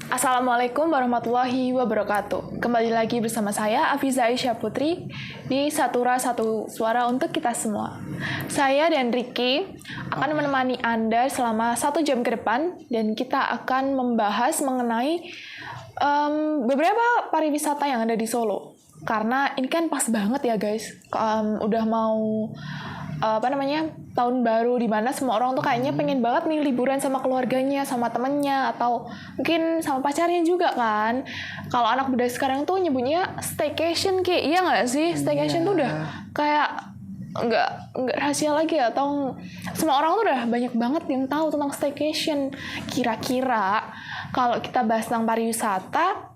Assalamualaikum warahmatullahi wabarakatuh. Kembali lagi bersama saya Afiza Aisyah Putri di Satura Satu Suara untuk kita semua. Saya dan Ricky akan menemani Anda selama 1 jam ke depan dan kita akan membahas mengenai beberapa pariwisata yang ada di Solo. Karena ini kan pas banget ya guys, udah mau tahun baru di mana semua orang tuh kayaknya pengen banget nih liburan sama keluarganya, sama temennya, atau mungkin sama pacarnya juga kan. Kalau anak muda sekarang tuh nyebutnya staycation, kayak iya nggak sih? Staycation tuh udah kayak nggak rahasia lagi, atau semua orang tuh udah banyak banget yang tahu tentang staycation. Kira-kira kalau kita bahas tentang pariwisata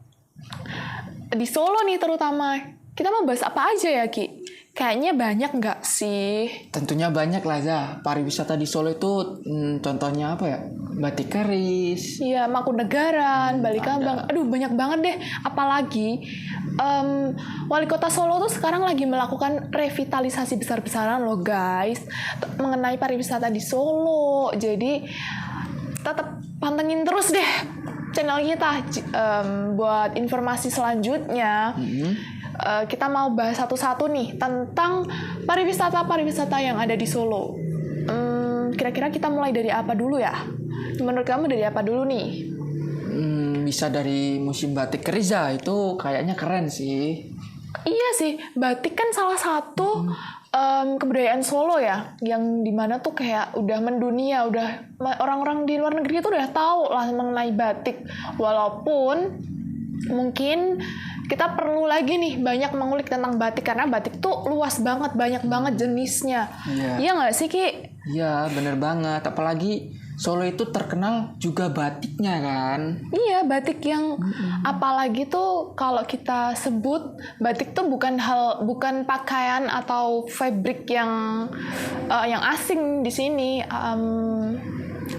di Solo nih terutama, kita mau bahas apa aja ya Ki? Kayaknya banyak nggak sih? Tentunya banyak lah ya. Pariwisata di Solo itu contohnya apa ya? Batik Keris. Iya, Mangkunegaran, Balikambang. Aduh, banyak banget deh. Apalagi Wali Kota Solo tuh sekarang lagi melakukan revitalisasi besar-besaran loh guys, mengenai pariwisata di Solo. Jadi tetap pantengin terus deh channel kita buat informasi selanjutnya. Kita mau bahas satu-satu nih tentang pariwisata yang ada di Solo. Kira-kira kita mulai dari apa dulu ya? Menurut kamu dari apa dulu nih? Bisa dari musim batik keris ya, itu kayaknya keren sih. Iya sih, batik kan salah satu kebudayaan Solo ya, yang dimana tuh kayak udah mendunia, udah orang-orang di luar negeri tuh udah tahu lah mengenai batik. Walaupun mungkin kita perlu lagi nih banyak mengulik tentang batik, karena batik tuh luas banget, banyak banget jenisnya. Iya nggak sih Ki? Iya bener banget, apalagi Solo itu terkenal juga batiknya kan. Iya, batik yang apalagi tuh kalau kita sebut batik tuh bukan pakaian atau fabric yang asing di sini.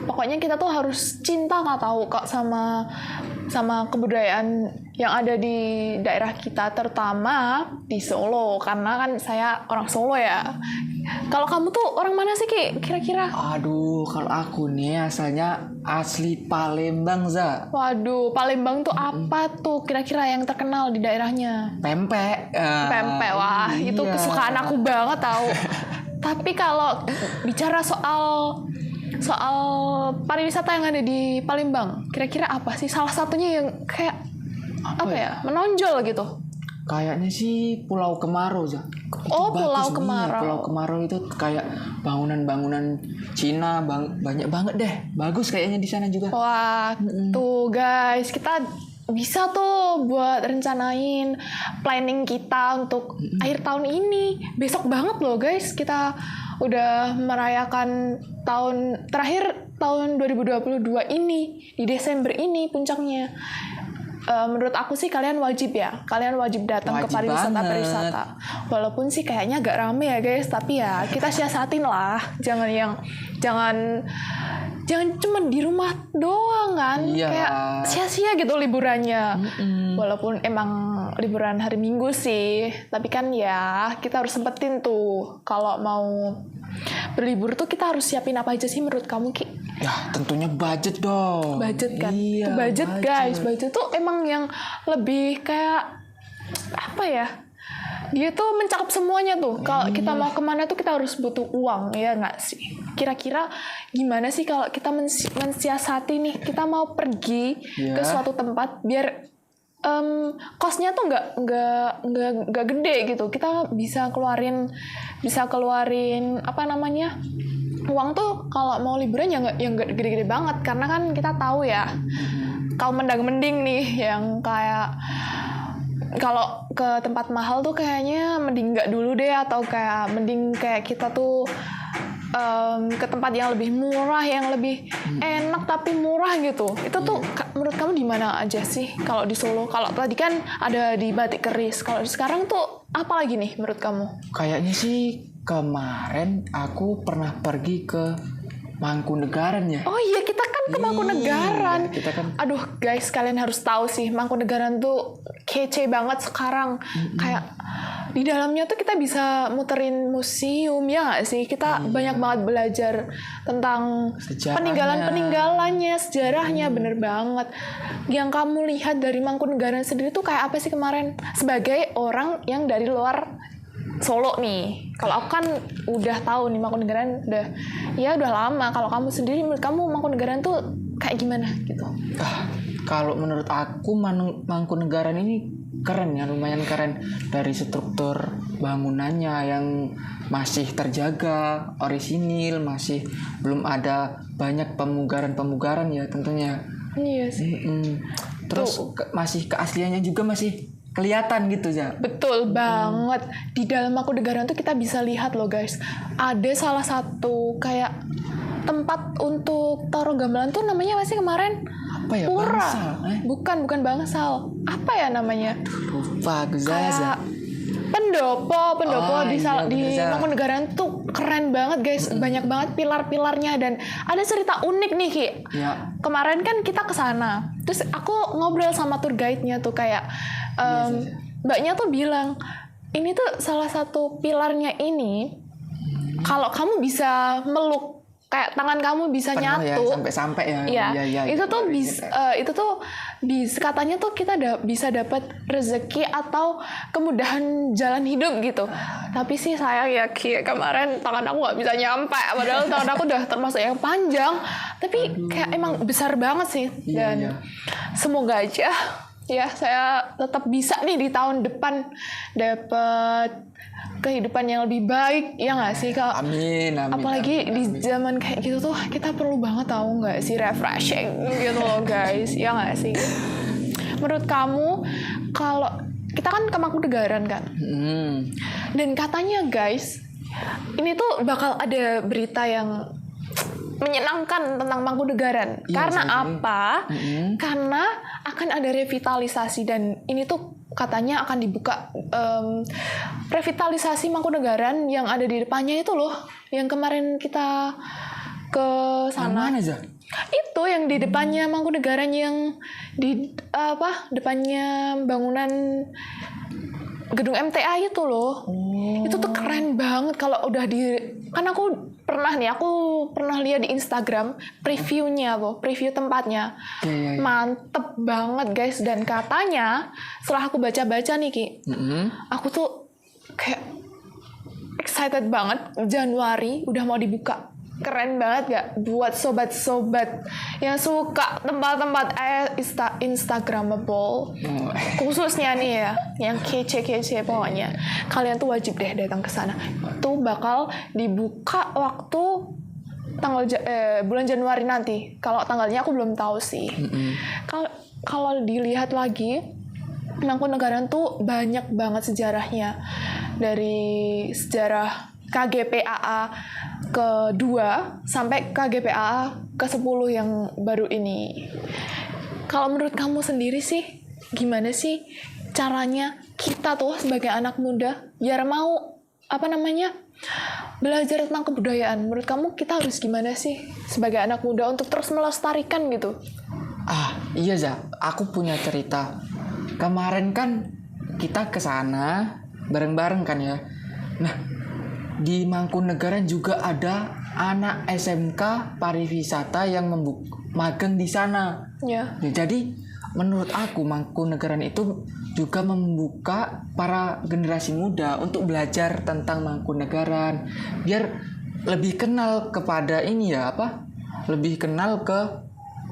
Pokoknya kita tuh harus cinta nggak tahu kok sama kebudayaan yang ada di daerah kita, terutama di Solo, karena kan saya orang Solo ya. Kalau kamu tuh orang mana sih Ki kira-kira? Aduh, kalau aku nih asalnya asli Palembang za. Waduh, Palembang tuh apa tuh kira-kira yang terkenal di daerahnya? Pempek. Pempek, wah iya. Itu kesukaan aku banget tahu. Tapi kalau bicara soal pariwisata yang ada di Palembang, kira-kira apa sih salah satunya yang kayak apa ya menonjol gitu? Kayaknya sih Pulau Kemaro za. Pulau Kemaro. Pulau Kemaro itu kayak bangunan-bangunan Cina banyak banget deh. Bagus kayaknya di sana juga. Wah, tuh guys, kita bisa tuh buat rencanain planning kita untuk akhir tahun ini. Besok banget loh guys, kita udah merayakan tahun terakhir tahun 2022 ini, di Desember ini puncaknya. Menurut aku sih kalian wajib datang ke pariwisata. Walaupun sih kayaknya agak rame ya guys, tapi ya kita siasatin lah. Jangan cuma di rumah doang kan. Iya. Kayak sia-sia gitu liburannya. Walaupun emang liburan hari Minggu sih, tapi kan ya kita harus sempetin tuh kalau mau berlibur tuh kita harus siapin apa aja sih menurut kamu Ki? Ya tentunya budget dong. Budget kan? Iya, budget guys, budget tuh emang yang lebih kayak apa ya? Dia tuh mencakup semuanya tuh. Kalau kita mau kemana tuh kita harus butuh uang, ya nggak sih? Kira-kira gimana sih kalau kita mensiasati nih, kita mau pergi ke suatu tempat biar cost-nya tuh nggak gede gitu. Kita bisa keluarin uang tuh kalau mau liburan yang nggak gede-gede banget, karena kan kita tahu ya kaum mendang-mending nih yang kayak kalau ke tempat mahal tuh kayaknya mending nggak dulu deh, atau kayak mending kayak kita tuh ke tempat yang lebih murah, yang lebih enak tapi murah gitu. Itu tuh menurut kamu di mana aja sih kalau di Solo? Kalau tadi kan ada di Batik Keris, kalau sekarang tuh apa lagi nih menurut kamu? Kayaknya sih kemarin aku pernah pergi ke Mangkunegaran ya. Oh iya, kita kan ke Mangkunegaran. Kita kan. Aduh guys, kalian harus tahu sih Mangkunegaran tuh kece banget sekarang. Kayak di dalamnya tuh kita bisa muterin museum ya nggak sih? Kita banyak banget belajar tentang Sejarahnya. peninggalan-peninggalannya, sejarahnya, bener banget. Yang kamu lihat dari Mangkunegaran sendiri tuh kayak apa sih kemarin? Sebagai orang yang dari luar Solo nih. Kalau aku kan udah tahu nih Mangkunegaran udah lama. Kalau kamu sendiri, menurut kamu Mangkunegaran tuh kayak gimana gitu? Kalau menurut aku Mangkunegaran ini keren ya, lumayan keren dari struktur bangunannya yang masih terjaga, orisinil, masih belum ada banyak pemugaran ya tentunya. Iya sih. Terus masih keasliannya juga masih kelihatan gitu ya. Betul banget. Di dalam Mangkunegaran tuh kita bisa lihat loh guys. Ada salah satu kayak tempat untuk taruh gamelan tuh namanya masih kemarin Apa ya? Pura. Bangsal, Bukan bangsal. Apa ya namanya? Lupa gue Kayak pendopo di bener, Mangkunegaran tuh keren banget guys. Banyak banget pilar-pilarnya dan ada cerita unik nih Ki. Ya. Kemarin kan kita ke sana. Terus aku ngobrol sama tour guide-nya tuh kayak mbaknya tuh bilang ini tuh salah satu pilarnya ini kalau kamu bisa meluk kayak tangan kamu bisa Penuh nyatu ya, sampai-sampai ya. Iya, itu tuh bisa katanya tuh kita bisa dapat rezeki atau kemudahan jalan hidup gitu. Tapi sih sayang ya Ki, kemarin tangan aku nggak bisa nyampe. Padahal tangan aku udah termasuk yang panjang. Tapi kayak emang besar banget sih. Dan semoga aja ya saya tetap bisa nih di tahun depan dapat kehidupan yang lebih baik, ya nggak sih Kak? Amin. Apalagi di zaman kayak gitu tuh kita perlu banget tahu nggak sih refreshing gitu loh guys, ya nggak sih? Menurut kamu kalau kita kan ke Mangkunegaran kan, dan katanya guys ini tuh bakal ada berita yang menyenangkan tentang Mangkunegaran. Karena apa? Karena akan ada revitalisasi dan ini tuh katanya akan dibuka revitalisasi Mangkunegaran yang ada di depannya itu loh, yang kemarin kita ke sana. Mana aja? Itu yang di depannya Mangkunegaran yang di depannya bangunan gedung MTA itu loh. Itu tuh keren banget kalau udah kan aku pernah lihat di Instagram preview tempatnya. Mantep banget guys, dan katanya setelah aku baca-baca nih Ki, aku tuh kayak excited banget. Januari udah mau dibuka. Keren banget gak buat sobat-sobat yang suka tempat-tempat Instagramable, khususnya nih ya yang kece-kece pokoknya. Kalian tuh wajib deh datang ke sana. Itu bakal dibuka waktu bulan Januari nanti. Kalau tanggalnya aku belum tahu sih. Kalau dilihat lagi, Mangkunegaran tuh banyak banget sejarahnya, dari sejarah KGPAA ke-2 sampai KGPAA ke-10 yang baru ini. Kalau menurut kamu sendiri sih, gimana sih caranya kita tuh sebagai anak muda biar mau belajar tentang kebudayaan? Menurut kamu kita harus gimana sih sebagai anak muda untuk terus melestarikan gitu? Iya Za, aku punya cerita. Kemarin kan kita ke sana bareng-bareng kan ya. Nah, di Mangkunegaran juga ada anak SMK pariwisata yang magang di sana. Ya. Jadi menurut aku Mangkunegaran itu juga membuka para generasi muda untuk belajar tentang Mangkunegaran, biar lebih kenal kepada lebih kenal ke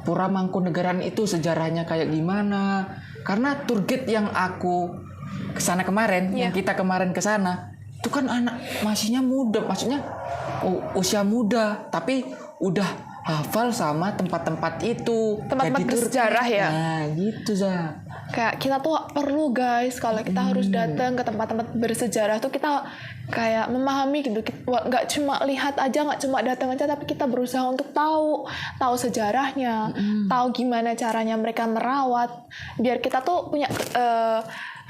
Pura Mangkunegaran itu sejarahnya kayak gimana. Karena tour guide yang aku kesana kemarin, yang kita kemarin kesana, itu kan anak masihnya muda, maksudnya usia muda, tapi udah hafal sama tempat-tempat itu. Tempat-tempat bersejarah ya. Nah, gitu Za. Kayak kita tuh perlu guys, kalau kita harus datang ke tempat-tempat bersejarah tuh kita kayak memahami gitu. Nggak cuma lihat aja, nggak cuma datang aja, tapi kita berusaha untuk tahu sejarahnya, tahu gimana caranya mereka merawat, biar kita tuh punya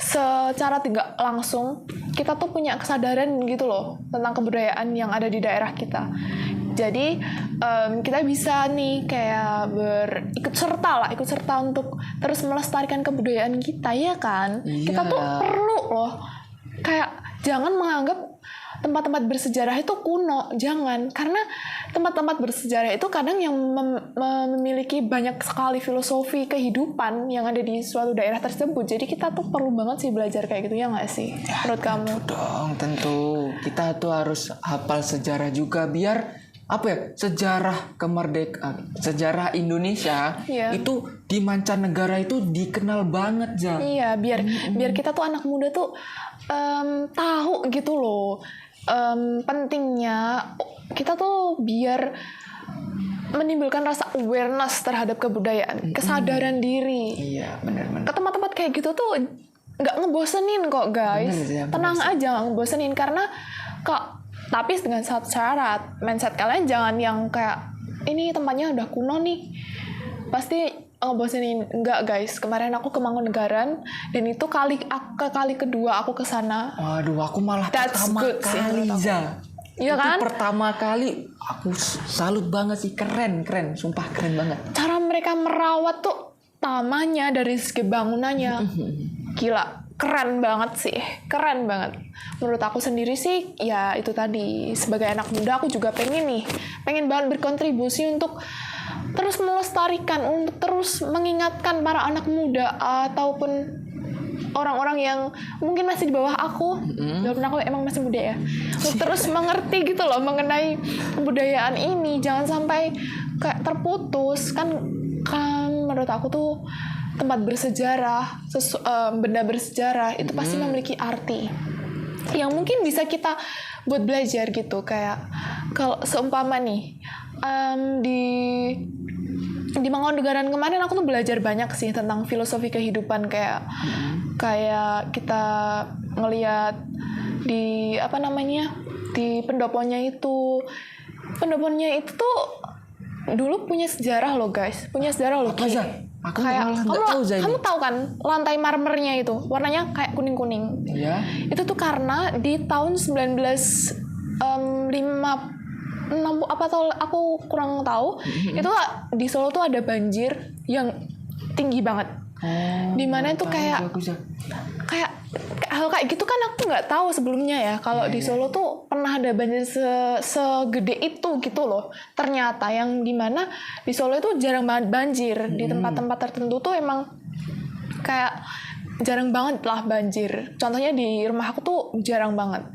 secara tidak langsung kita tuh punya kesadaran gitu loh tentang kebudayaan yang ada di daerah kita. Jadi kita bisa nih kayak ikut serta untuk terus melestarikan kebudayaan kita, ya kan? Iya. Kita tuh perlu loh kayak jangan menganggap tempat-tempat bersejarah itu kuno, jangan. Karena tempat-tempat bersejarah itu kadang yang memiliki banyak sekali filosofi kehidupan yang ada di suatu daerah tersebut. Jadi kita tuh perlu banget sih belajar kayak gitu, ya nggak sih? Menurut kamu? Dong, tentu. Kita tuh harus hafal sejarah juga biar sejarah kemerdekaan, sejarah Indonesia itu di mancanegara itu dikenal banget, Za. Iya, biar kita tuh anak muda tuh tahu gitu loh. Pentingnya kita tuh biar menimbulkan rasa awareness terhadap kebudayaan, kesadaran diri. Iya, benar-benar. Ke tempat-tempat kayak gitu tuh nggak ngebosenin kok, guys. Bener, Tenang aja, nggak ngebosenin karena tapi dengan satu syarat, mindset kalian jangan yang kayak ini tempatnya udah kuno nih, pasti ngebosenin. Enggak, guys. Kemarin aku ke Mangkunegaran dan itu kali kedua aku ke sana. Waduh, aku malah That's pertama good sih, kali, menurut aku. Za. Iya kan? Itu pertama kali aku salut banget sih, keren, sumpah keren banget. Cara mereka merawat tuh tamannya dari segi bangunannya, gila. Keren banget sih, keren banget. Menurut aku sendiri sih, ya itu tadi, sebagai anak muda aku juga pengen banget berkontribusi untuk terus melestarikan, untuk terus mengingatkan para anak muda ataupun orang-orang yang mungkin masih di bawah aku, walaupun aku emang masih muda ya, untuk terus mengerti gitu loh mengenai kebudayaan ini, jangan sampai kayak terputus. Kan menurut aku tuh tempat bersejarah, benda bersejarah itu pasti memiliki arti yang mungkin bisa kita buat belajar gitu. Kayak kalau seumpama nih di Mangkunegaran kemarin aku tuh belajar banyak sih tentang filosofi kehidupan, kayak kita ngelihat di di pendoponya itu tuh dulu punya sejarah loh, guys, Apa, Za? Aku malah nggak tahu, Za, ini. Kamu tahu kan lantai marmernya itu warnanya kayak kuning-kuning. Iya. Itu tuh karena di tahun 1960 apa tahun aku kurang tahu, itu di Solo tuh ada banjir yang tinggi banget. Dimana itu kayak hal kayak gitu kan aku nggak tahu sebelumnya ya, kalau di Solo tuh pernah ada banjir segede itu gitu loh. Ternyata yang dimana di Solo itu jarang banget banjir. Di tempat-tempat tertentu tuh emang kayak jarang banget lah banjir. Contohnya di rumah aku tuh jarang banget.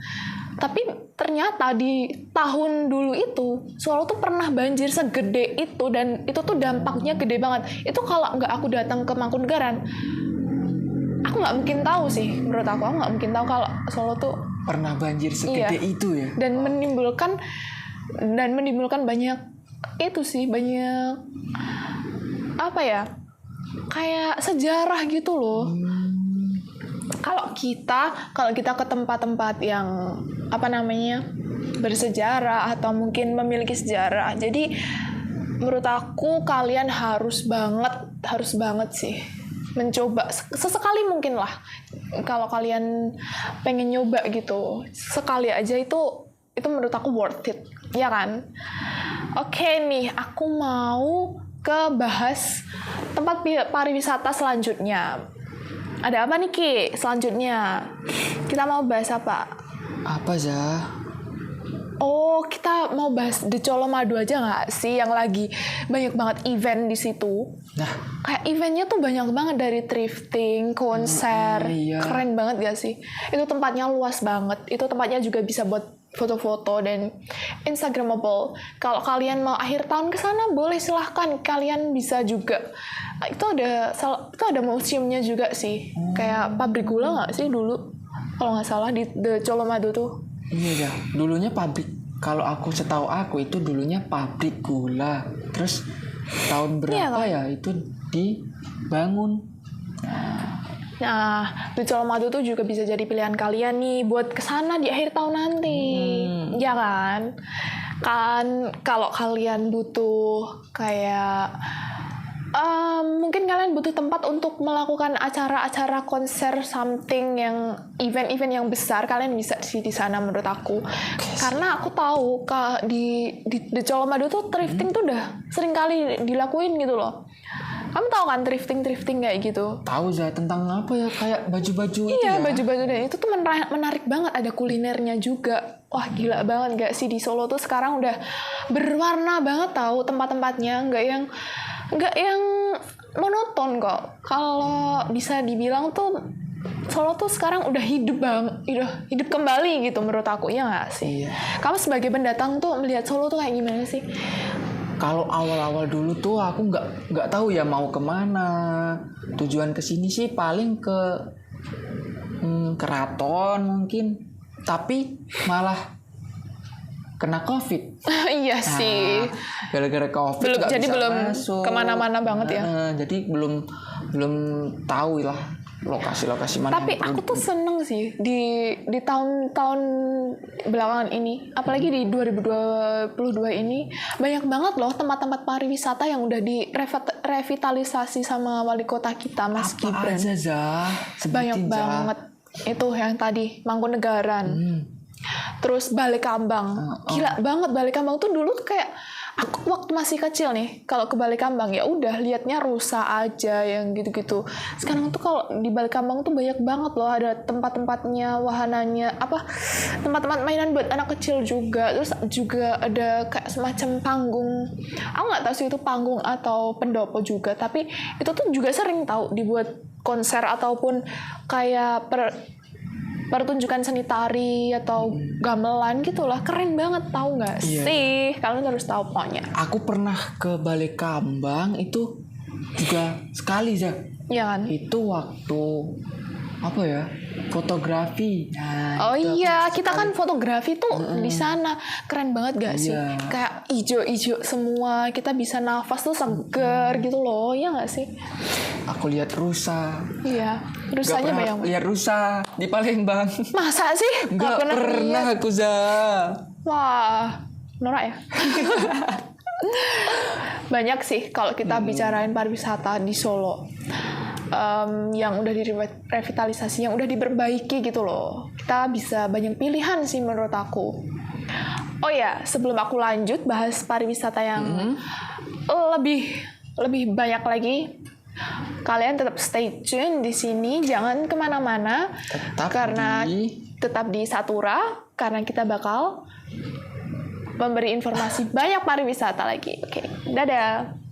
Tapi ternyata di tahun dulu itu Solo tuh pernah banjir segede itu, dan itu tuh dampaknya gede banget. Itu kalau nggak aku datang ke Mangkunegaran, aku nggak mungkin tahu sih. Menurut aku nggak mungkin tahu kalau Solo tuh pernah banjir segede itu ya. Dan menimbulkan banyak itu sih, banyak kayak sejarah gitu loh. Kalau kita ke tempat-tempat yang bersejarah atau mungkin memiliki sejarah, jadi menurut aku kalian harus banget sih mencoba sesekali mungkin lah. Kalau kalian pengen nyoba gitu sekali aja, itu menurut aku worth it, ya kan? Oke nih, aku mau bahas tempat pariwisata selanjutnya. Ada apa nih, Ki? Selanjutnya kita mau bahas apa? Apa, Za? Oh, kita mau bahas The Colomadu aja nggak sih? Yang lagi banyak banget event di situ. Nah, kayak eventnya tuh banyak banget, dari thrifting, konser. Iya. Keren banget gak sih? Itu tempatnya luas banget. Itu tempatnya juga bisa buat foto-foto dan Instagramable. Kalau kalian mau akhir tahun ke sana, boleh silahkan. Kalian bisa juga. Itu ada museumnya juga sih. Kayak pabrik gula nggak sih dulu? Kalau nggak salah di The Colomadu tuh. Iya, dulunya pabrik. Kalau aku setahu aku itu dulunya pabrik gula. Terus tahun berapa ya itu dibangun? Nah, The Colomadu tuh juga bisa jadi pilihan kalian nih buat kesana di akhir tahun nanti, ya kan? Kan kalau kalian butuh kayak mungkin kalian butuh tempat untuk melakukan acara-acara konser something, yang event-event yang besar, kalian bisa sih di sana menurut aku. Karena aku tahu di The Colomadu tuh thrifting tuh udah sering kali dilakuin gitu loh. Kamu tahu kan thrifting kayak gitu? Tahu Za tentang apa ya, kayak baju-baju itu Iya, ya. baju-baju dan itu tuh menarik banget. Ada kulinernya juga. Wah, gila banget gak sih, di Solo tuh sekarang udah berwarna banget tahu tempat-tempatnya, nggak yang monoton kok. Kalau bisa dibilang tuh Solo tuh sekarang udah hidup kembali gitu menurut aku, ya nggak sih? Iya. Kamu sebagai pendatang tuh melihat Solo tuh kayak gimana sih? Kalau awal-awal dulu tuh aku nggak tahu ya mau kemana. Tujuan kesini sih paling ke keraton mungkin, tapi malah kena COVID. Iya sih. Gara-gara COVID nggak Jadi bisa belum masuk. kemana-mana banget ya. Jadi belum tahu lah lokasi-lokasi mana. Tapi yang aku perlu tuh seneng sih di tahun-tahun belakangan ini, apalagi di 2022 ini banyak banget loh tempat-tempat pariwisata yang udah direvitalisasi sama wali kota kita, Mas apa Gibran. aja Zah? Banyak Sebutin, Zah. banget. Itu yang tadi Mangkunegaran. Terus Balekambang. Gila banget, Balekambang tuh dulu kayak aku waktu masih kecil nih, kalau ke Balekambang ya udah liatnya rusa aja yang gitu-gitu. Sekarang tuh kalau di Balekambang tuh banyak banget loh, ada tempat-tempatnya, wahananya, tempat-tempat mainan buat anak kecil juga. Terus juga ada kayak semacam panggung. Aku nggak tahu sih itu panggung atau pendopo juga, tapi itu tuh juga sering tahu dibuat konser ataupun kayak pertunjukan seni tari atau gamelan gitulah, keren banget, tahu nggak sih? Kalian harus tahu pokoknya. Aku pernah ke Balekambang itu juga sekali Zah. Iya kan? Itu waktu apa ya, fotografi. Oh iya, kita kan fotografi tuh di sana, keren banget gak sih? Iya. Kayak ijo-ijo semua, kita bisa nafas tuh seger gitu loh, iya gak sih? Aku lihat rusa. Iya, Gak rusanya pernah banyak. lihat rusa di Palembang. Masa sih? Gak pernah lihat? aku Zah. Wah, norak ya. Banyak sih kalau kita bicarain pariwisata di Solo. Yang udah direvitalisasi, yang udah diperbaiki gitu loh. Kita bisa banyak pilihan sih menurut aku. Oh ya, sebelum aku lanjut bahas pariwisata yang lebih banyak lagi, kalian tetap stay tune di sini, jangan kemana-mana, tetap di Satura, karena kita bakal memberi informasi banyak pariwisata lagi. Oke, dadah.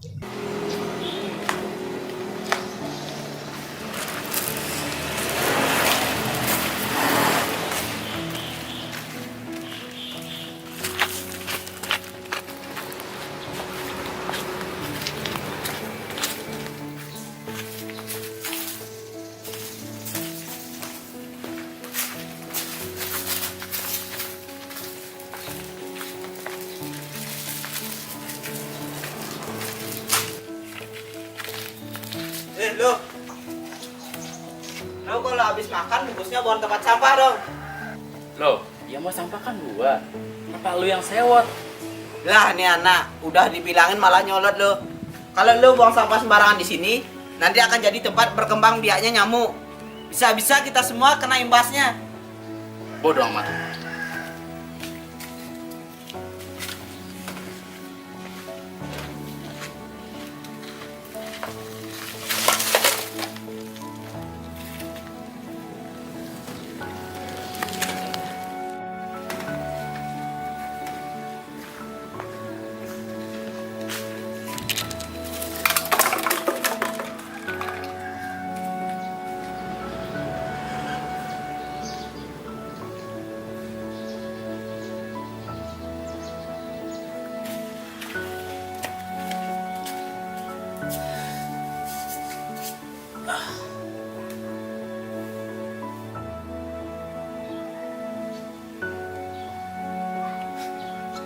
Lo kalau habis makan bungkusnya buang tempat sampah dong. Loh, ya mau sampah kan gua. Kenapa lu yang sewot? Lah nih anak, udah dibilangin malah nyolot lo. Kalau lo buang sampah sembarangan di sini, nanti akan jadi tempat berkembang biaknya nyamuk. Bisa-bisa kita semua kena imbasnya. Bodoh amat.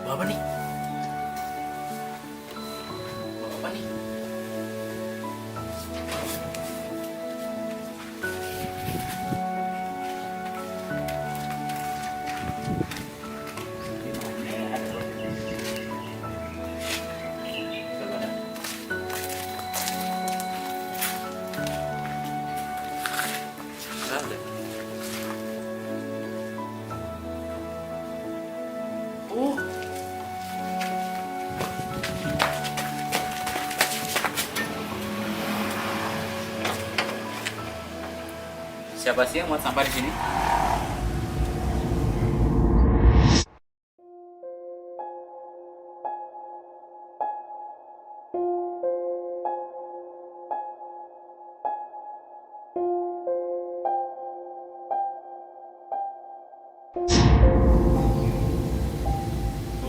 Bawa apa nih? Bawa apa nih? Oh, Siapa sih yang muat sampah di sini?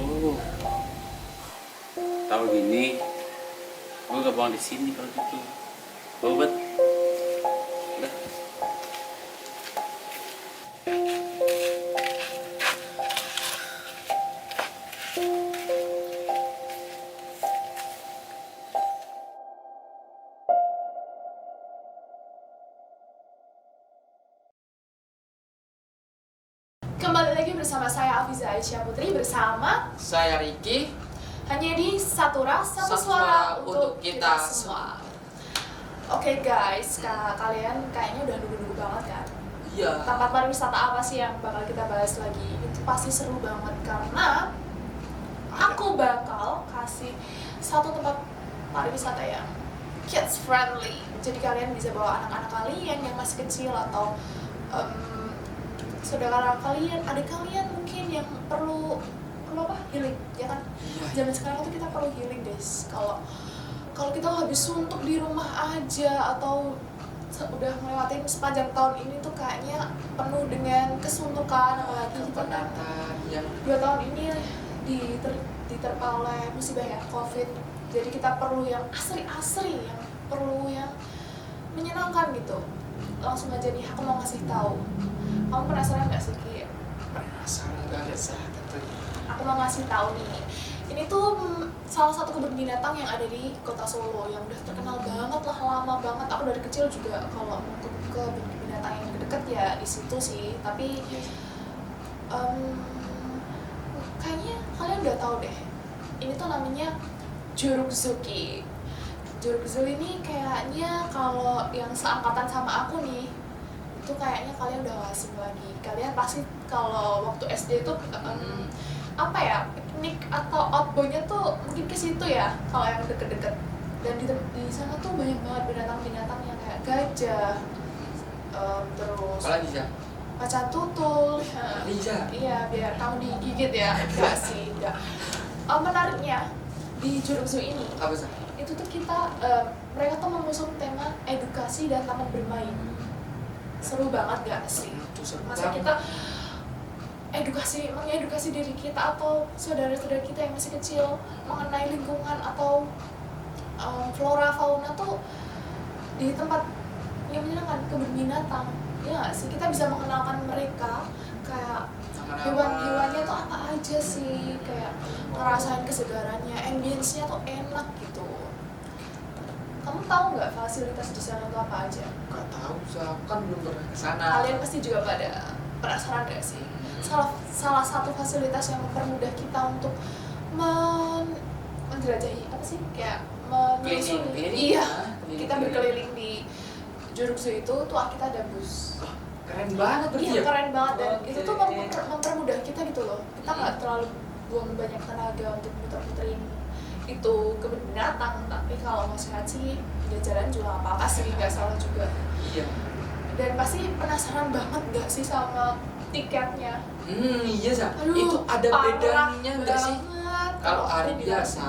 Oh, tahu gini, gue gak buang di sini kalau gitu. Bobet. Udah. Kembali lagi bersama saya Afiza Aisyah Putri bersama Saya Ricky. hanya di Satura satu Satu suara suara untuk untuk kita kita semua. Oke guys, kalian kayaknya udah nunggu-nunggu banget kan? Iya. Tempat pariwisata apa sih yang bakal kita bahas lagi? Itu pasti seru banget karena aku bakal kasih satu tempat pariwisata yang kids friendly. Jadi kalian bisa bawa anak-anak kalian yang masih kecil atau saudara kalian, adik kalian mungkin yang perlu apa? Healing, ya kan? Zaman sekarang tuh kita perlu healing, guys. Kalau kita habis suntuk di rumah aja atau udah ngelewatin sepanjang tahun ini tuh kayaknya penuh dengan kesuntukan, apalagi kita kan yang 2 tahun ini diterpa oleh musibah ya, COVID. Jadi kita perlu yang asri-asri, yang perlu yang menyenangkan gitu. Langsung aja nih, aku mau ngasih tahu. Kamu penasaran nggak sih, Ki? penasaran banget sih. Aku mau ngasih tahu nih. Ini tuh salah satu kebun binatang yang ada di Kota Solo yang udah terkenal banget lah, lama banget. Aku dari kecil juga kalau mau ke kebun binatang yang deket ya di situ sih. Tapi kayaknya kalian udah tahu deh. Ini tuh namanya Juruk Zoo, Ki. Juruk Zoo ini kayaknya kalau yang seangkatan sama aku nih, itu kayaknya kalian udah gak asing lagi. Kalian pasti kalau waktu SD tuh apa ya, piknik atau outbound-nya tuh mungkin ke situ ya, kalau yang deket-deket. Dan di sana tuh banyak banget binatang-binatang yang kayak gajah, terus Apalagi sih? macan tutul. Bisa. Iya, biar kamu digigit ya. Enggak sih, enggak. Menariknya di Juruk Zoo ini, Apa sih? itu tuh kita mereka tuh mengusung tema edukasi dan taman bermain. Seru banget gak sih? Masa kita mengedukasi diri kita atau saudara-saudara kita yang masih kecil mengenai lingkungan atau flora fauna tuh di tempat yang menyenangkan, kebun binatang. Ya gak sih? Kita bisa mengenalkan mereka kayak hewan-hewannya tuh apa aja sih, kayak ngerasain kesegarannya, ambience-nya tuh enak gitu. Kamu tahu nggak fasilitas di sana tuh apa aja? Gak tahu, saya kan belum pernah ke sana. Kalian pasti juga pada penasaran gak sih? Salah satu fasilitas yang mempermudah kita untuk menjelajahi apa sih? Kayak menyusuri. Keliling. Iya, Keliling. kita berkeliling di Juruk Zoo itu tuh kita ada bus. Keren banget berarti Iya, ya? keren banget dan Oke. itu tuh mempermudah kita gitu loh. Kita nggak terlalu buang banyak tenaga untuk muter-muterin itu kebun binatang, tapi kalau mau sehat sih jalan juga nggak apa-apa sih, nggak salah juga. Iya. Dan pasti penasaran banget nggak sih sama tiketnya? Iya sih. Aduh, Itu ada parah bedanya nggak sih? banget. Kalau hari Aku biasa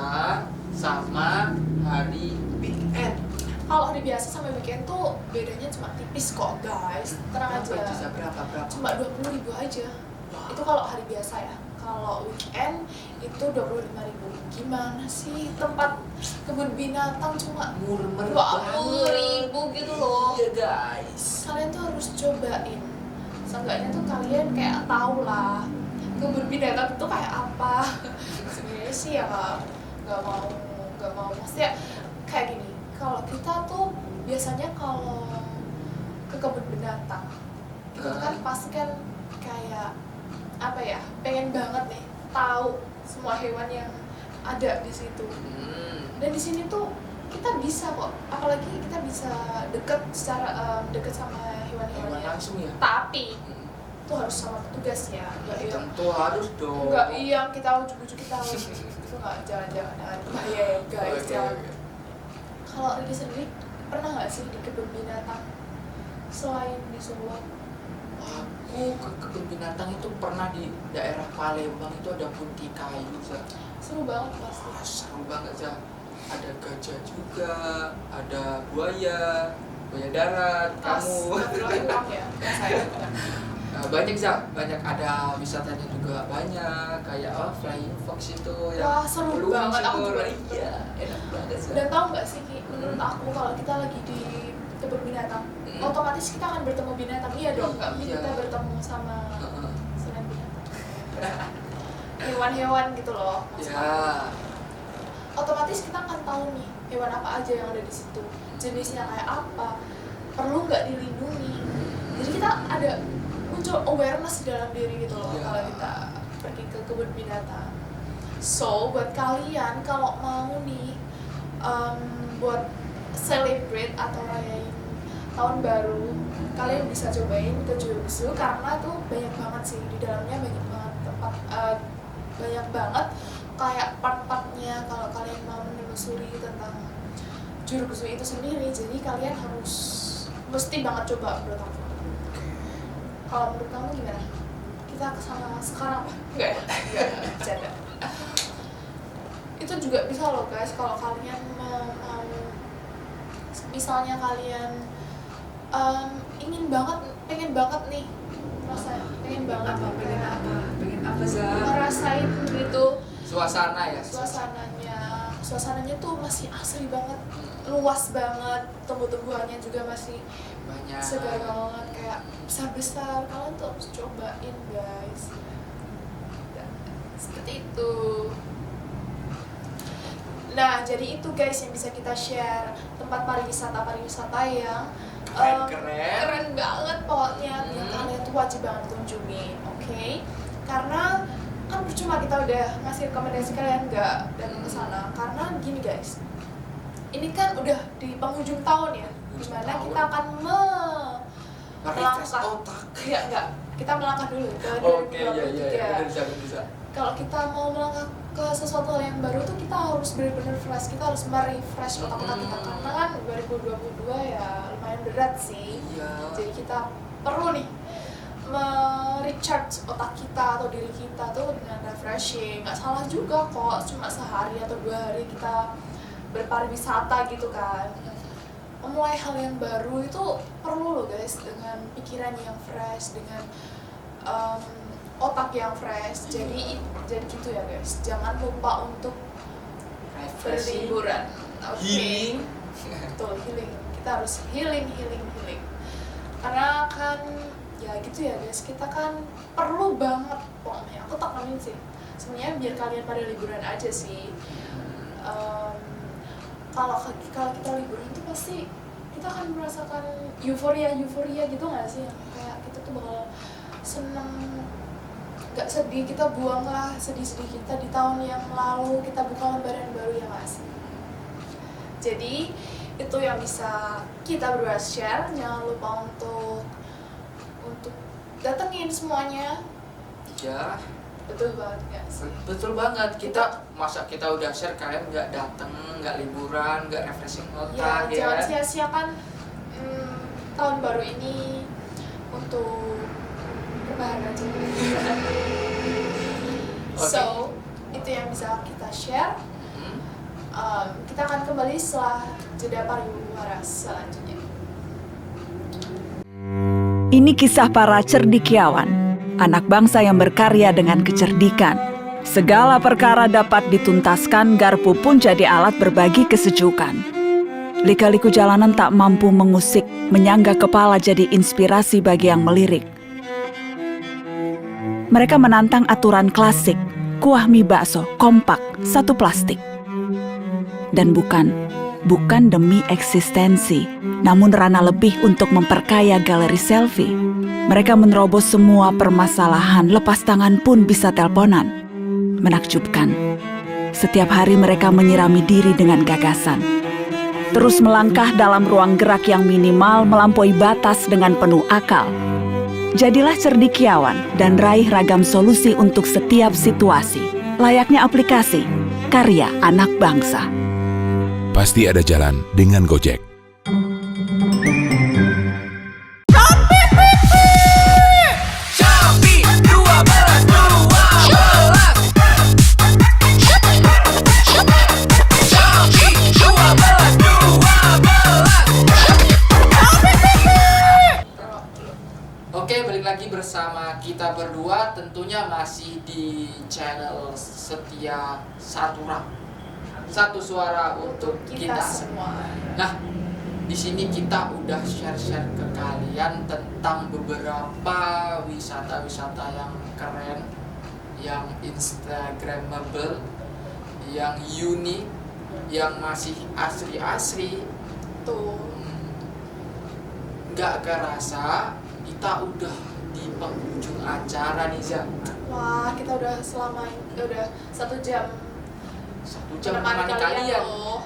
sama hari weekend. Kalau hari biasa sama weekend tuh bedanya cuma tipis kok guys, tenang aja. Berapa? Cuma 20.000 aja. Itu kalau hari biasa ya. Kalau weekend itu 25.000. Gimana sih tempat kebun binatang cuma Murmer 20.000 gitu loh. Iya guys. Kalian tuh harus cobain. Seenggaknya tuh kalian kayak tahu lah kebun binatang itu kayak apa. Sebenarnya sih ya nggak mau maksudnya kayak gini. Kalau kita tuh biasanya kalau ke kebun binatang itu kan pasti kan kayak apa ya, pengen banget nih tahu semua hewan yang ada di situ. Dan di sini tuh kita bisa kok, apalagi kita bisa deket sama hewan-hewannya. Langsung ya. Tapi itu harus sama petugas ya, nggak yang Tentu harus dong. nggak iya kita ujuk-ujuk kita itu nggak, jangan bahaya ya guys. Oke, Jangan. oke. Kalau Riki sendiri pernah nggak sih di kebun binatang? selain di Solo? Aku ke kebun binatang itu pernah di daerah Palembang, itu ada punti kayu, Za. Seru banget pasti. Wah, seru banget, Za. Ada gajah juga, ada buaya darat, kamu. Uang ya, saya. Nah, banyak, Za, banyak, ada wisatanya juga banyak, kayak flying fox itu yang Wah, seru meluncur. banget, aku juga Iya, enak banget, Za. Dan tahu nggak sih, Ki, menurut aku kalau kita lagi di kebun binatang, otomatis kita akan bertemu binatang. Iya dong, nggak mungkin Iya. kita bertemu sama Heeh. selain binatang. Hewan-hewan gitu loh. maksud aku. Ya, Otomatis kita akan tahu nih hewan apa aja yang ada di situ, jenisnya kayak apa, perlu nggak dilindungi. Jadi kita ada muncul awareness di dalam diri gitu loh Iya. kalau kita pergi ke kebun binatang. So buat kalian kalau mau nih buat celebrate atau rayain tahun baru, kalian bisa cobain ke Jurugsu karena tuh banyak banget sih di dalamnya, banyak banget tempat, banyak banget kayak part-partnya kalau kalian mau menelusuri tentang Jurugsu itu sendiri. Jadi kalian harus mesti banget coba menurut aku. Kalau menurut kamu gimana? Kita kesana sekarang apa? Enggak ya? Enggak, bercanda. Itu juga bisa loh guys, kalau kalian mau misalnya kalian pengen banget nih rasanya, pengen banget pengen apa, Za? ngerasain gitu Suasana ya. suasananya tuh masih asri banget, luas banget, tumbuh-tumbuhannya juga masih Banyak. segar banget, kayak besar-besar. Kalian tuh harus cobain guys. Seperti itu. Nah, jadi itu guys yang bisa kita share tempat pariwisata yang keren banget pokoknya, yang kalian tuh wajib banget kunjungi, oke? Karena kan percuma kita udah ngasih rekomendasi kalian nggak datang ke sana, karena gini guys, ini kan udah di penghujung tahun ya, dimana kita akan melangkah. Ya enggak, kita melangkah dulu ke 2023. Bisa. Kalau kita mau melangkah ke sesuatu hal yang baru tuh kita harus benar-benar fresh, kita harus merefresh otak-otak kita, karena kan 2022 ya lumayan berat sih. Iya. Jadi kita perlu nih recharge otak kita atau diri kita tuh dengan refreshing. Nggak salah juga kok cuma sehari atau 2 hari kita berpariwisata gitu kan. Memulai hal yang baru itu perlu loh guys, dengan pikiran yang fresh, dengan otak yang fresh. Jadi gitu ya guys, jangan lupa untuk berliburan. Oke. Healing. Betul, healing. Kita harus healing. Karena kan ya gitu ya guys, kita kan perlu banget pokoknya. Aku tekanin sih, sebenarnya biar kalian pada liburan aja sih. Kalau kita liburan tuh pasti kita akan merasakan euforia gitu nggak sih? Kayak kita tuh bakal seneng, nggak sedih, kita buanglah sedih-sedih kita di tahun yang lalu, kita buka lembaran baru ya nggak sih? Jadi itu yang bisa kita berdua share. Jangan lupa untuk datengin semuanya. Ya, Betul banget guys. betul banget. Masa kita udah share, kalian nggak dateng, nggak liburan, nggak refreshing Ya, otak jangan ya. sia-siakan tahun baru ini untuk rebahan aja. So, itu yang bisa kita share. Kita akan kembali setelah jeda pariwara selanjutnya. Ini kisah para cendekiawan, anak bangsa yang berkarya dengan kecerdikan. Segala perkara dapat dituntaskan, garpu pun jadi alat berbagi kesejukan. Lika-liku jalanan tak mampu mengusik, menyangga kepala jadi inspirasi bagi yang melirik. Mereka menantang aturan klasik, kuah mie bakso, kompak, satu plastik. Dan bukan demi eksistensi, namun rana lebih untuk memperkaya galeri selfie. Mereka menerobos semua permasalahan, lepas tangan pun bisa teleponan. Menakjubkan. Setiap hari mereka menyirami diri dengan gagasan. Terus melangkah dalam ruang gerak yang minimal, melampaui batas dengan penuh akal. Jadilah cendekiawan dan raih ragam solusi untuk setiap situasi. Layaknya aplikasi, karya anak bangsa. Pasti ada jalan dengan Gojek. lagi bersama kita berdua, tentunya masih di channel Setia Satura. Satu suara untuk kita semua. Nah, di sini kita udah share-share ke kalian tentang beberapa wisata-wisata yang keren, yang instagramable, yang unik, yang masih asri-asri. Tuh. Nggak kerasa kita udah di penghujung acara nih, Zak. Wah, kita udah udah 1 jam 1 jam menemani menemani kalian. loh.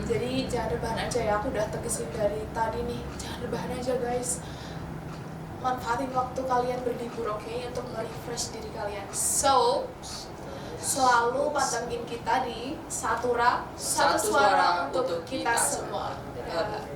Jadi jangan rebahan aja ya, aku udah tegesin dari tadi nih, jangan rebahan aja guys. Manfaatin waktu kalian berlibur, oke, untuk nge-refresh diri kalian. So, selalu pantengin kita di Satura, satu suara untuk kita semua. Dadah.